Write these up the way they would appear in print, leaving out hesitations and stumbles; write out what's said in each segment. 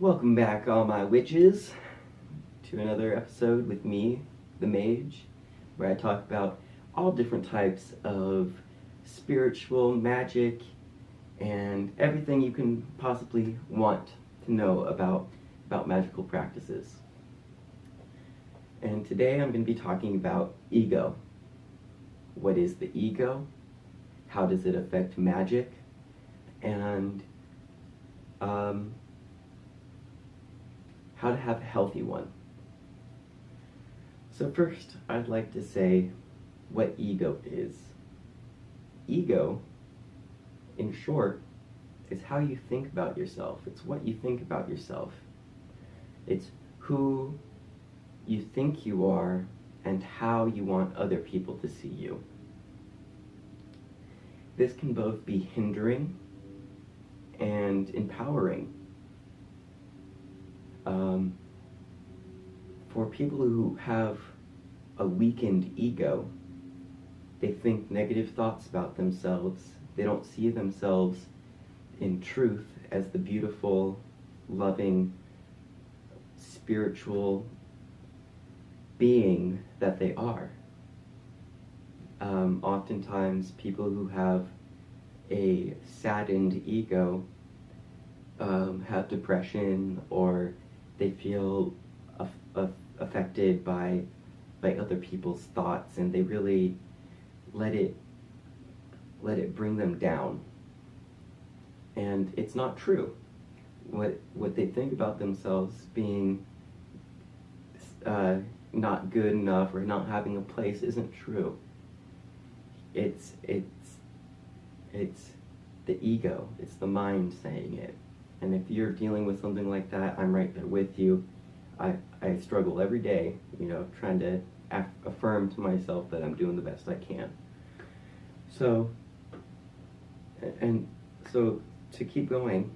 Welcome back, all my witches, to another episode with me, the Mage, where I talk about all different types of spiritual magic and everything you can possibly want to know about magical practices. And today I'm going to be talking about ego. What is the ego? How does it affect magic? And how to have a healthy one. So first, I'd like to say what ego is. Ego, in short, is how you think about yourself. It's what you think about yourself. It's who you think you are and how you want other people to see you. This can both be hindering and empowering. For people who have a weakened ego, they think negative thoughts about themselves. They don't see themselves in truth as the beautiful, loving, spiritual being that they are. Oftentimes, people who have a saddened ego have depression, or they feel affected by other people's thoughts, and they really let it bring them down. And it's not true. What they think about themselves being not good enough or not having a place isn't true. It's the ego. It's the mind saying it. And if you're dealing with something like that, I'm right there with you. I struggle every day, trying to affirm to myself that I'm doing the best I can. So to keep going,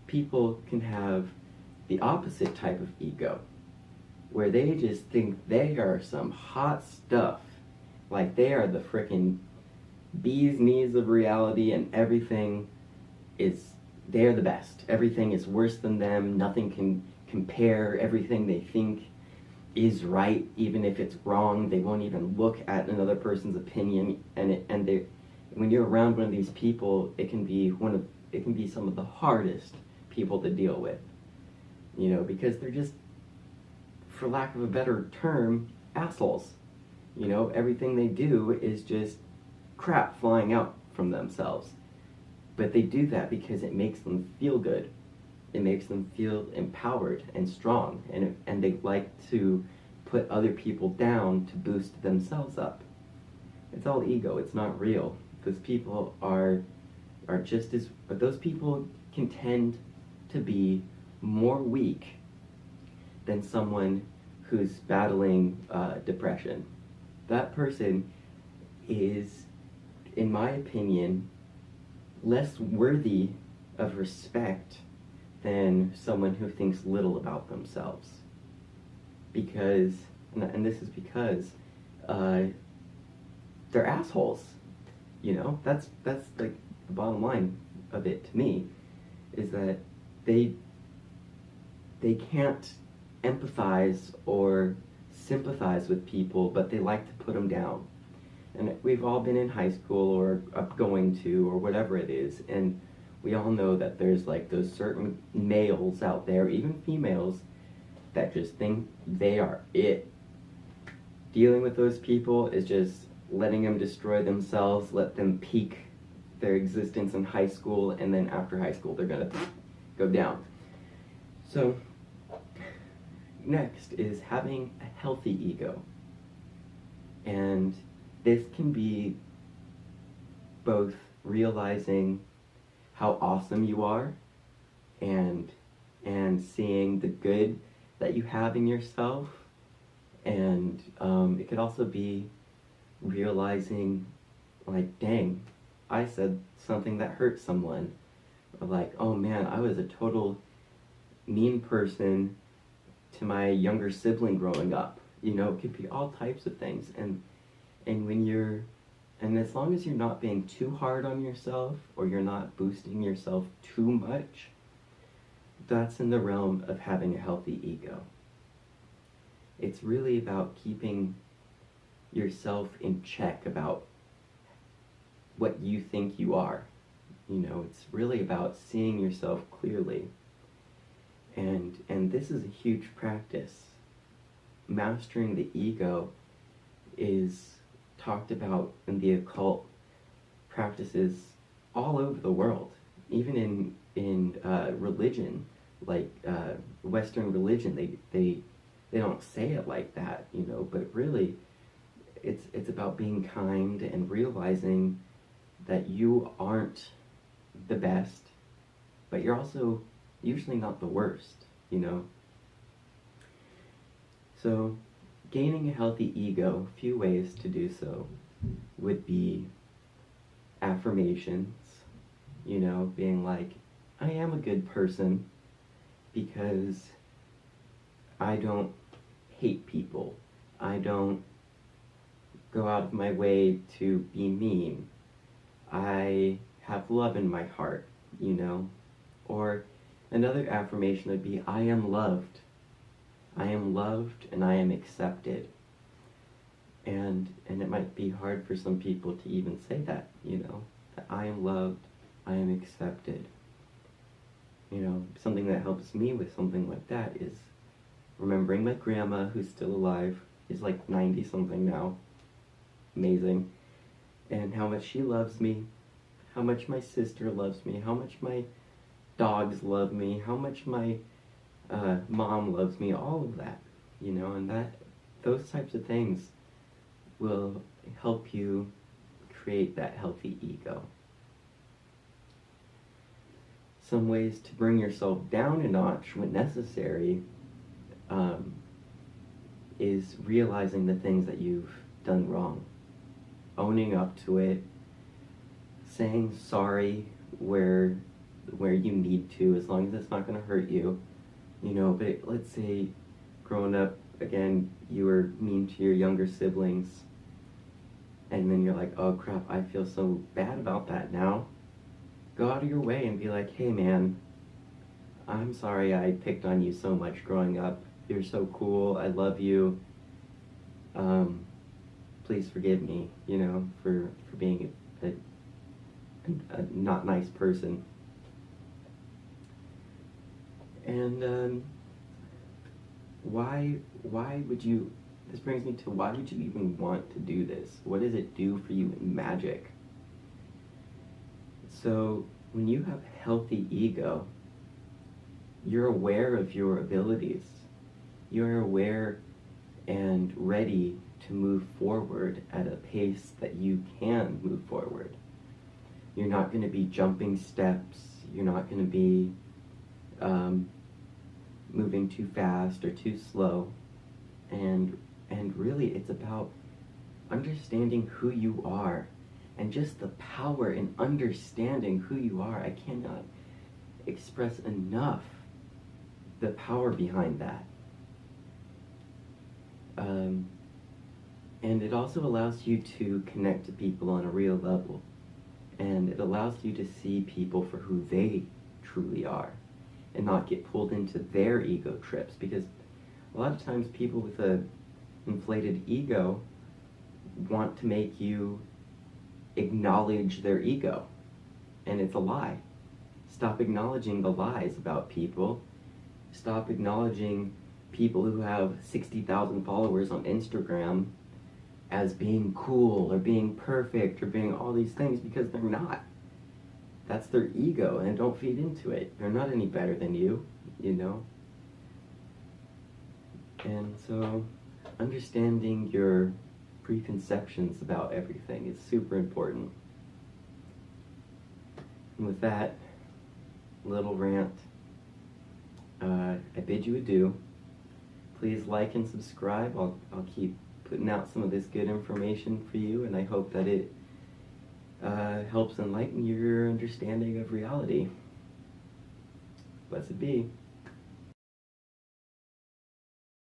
people can have the opposite type of ego, where they just think they are some hot stuff, like they are the frickin' bee's knees of reality, and they're the best. Everything is worse than them. Nothing can compare. Everything they think is right, even if it's wrong. They won't even look at another person's opinion. When you're around one of these people, it can be some of the hardest people to deal with. Because they're just, for lack of a better term, assholes. Everything they do is just crap flying out from themselves. But they do that because it makes them feel good. It makes them feel empowered and strong, and they like to put other people down to boost themselves up. It's all ego. It's not real. Those people those people can tend to be more weak than someone who's battling depression. That person is, in my opinion, less worthy of respect than someone who thinks little about themselves. Because, and this is because, they're assholes. That's like the bottom line of it to me, is that they can't empathize or sympathize with people, but they like to put them down. And we've all been in high school or going to, or whatever it is, and we all know that there's like those certain males out there, even females, that just think they are it. Dealing with those people is just letting them destroy themselves, let them peak their existence in high school, and then after high school they're gonna go down. So next is having a healthy ego. And this can be both realizing how awesome you are and seeing the good that you have in yourself. And it could also be realizing, like, dang, I said something that hurt someone. Or like, oh man, I was a total mean person to my younger sibling growing up. It could be all types of things. And as long as you're not being too hard on yourself, or you're not boosting yourself too much, that's in the realm of having a healthy ego. It's really about keeping yourself in check about what you think you are. It's really about seeing yourself clearly. And this is a huge practice. Mastering the ego is talked about in the occult practices all over the world, even in religion, like Western religion. They don't say it like that, but really, it's about being kind and realizing that you aren't the best, but you're also usually not the worst, So, gaining a healthy ego, a few ways to do so would be affirmations, being like, I am a good person because I don't hate people. I don't go out of my way to be mean. I have love in my heart, Or another affirmation would be, I am loved. I am loved and I am accepted. And it might be hard for some people to even say that, that I am loved, I am accepted. Something that helps me with something like that is remembering my grandma, who's still alive, is like 90 something now, amazing, and how much she loves me, how much my sister loves me, how much my dogs love me, how much my mom loves me, all of that, and those types of things will help you create that healthy ego. Some ways to bring yourself down a notch when necessary is realizing the things that you've done wrong, owning up to it, saying sorry where you need to, as long as it's not going to hurt you, But let's say, growing up, again, you were mean to your younger siblings, and then you're like, oh crap, I feel so bad about that now. Go out of your way and be like, hey man, I'm sorry I picked on you so much growing up. You're so cool, I love you. Please forgive me, for being a not nice person. And why would you, this brings me to, why would you even want to do this? What does it do for you in magic? So when you have a healthy ego, you're aware of your abilities. You're aware and ready to move forward at a pace that you can move forward. You're not going to be jumping steps. You're not going to be moving too fast or too slow. And really it's about understanding who you are, and just the power in understanding who you are. I cannot express enough the power behind that. And it also allows you to connect to people on a real level. And it allows you to see people for who they truly are, and not get pulled into their ego trips. Because a lot of times people with a inflated ego want to make you acknowledge their ego, and it's a lie. Stop acknowledging the lies about people. Stop acknowledging people who have 60,000 followers on Instagram as being cool or being perfect or being all these things, because they're not. That's their ego, and don't feed into it. They're not any better than you, And so understanding your preconceptions about everything is super important. And with that little rant, I bid you adieu. Please like and subscribe. I'll keep putting out some of this good information for you, and I hope that it helps enlighten your understanding of reality. Blessed be.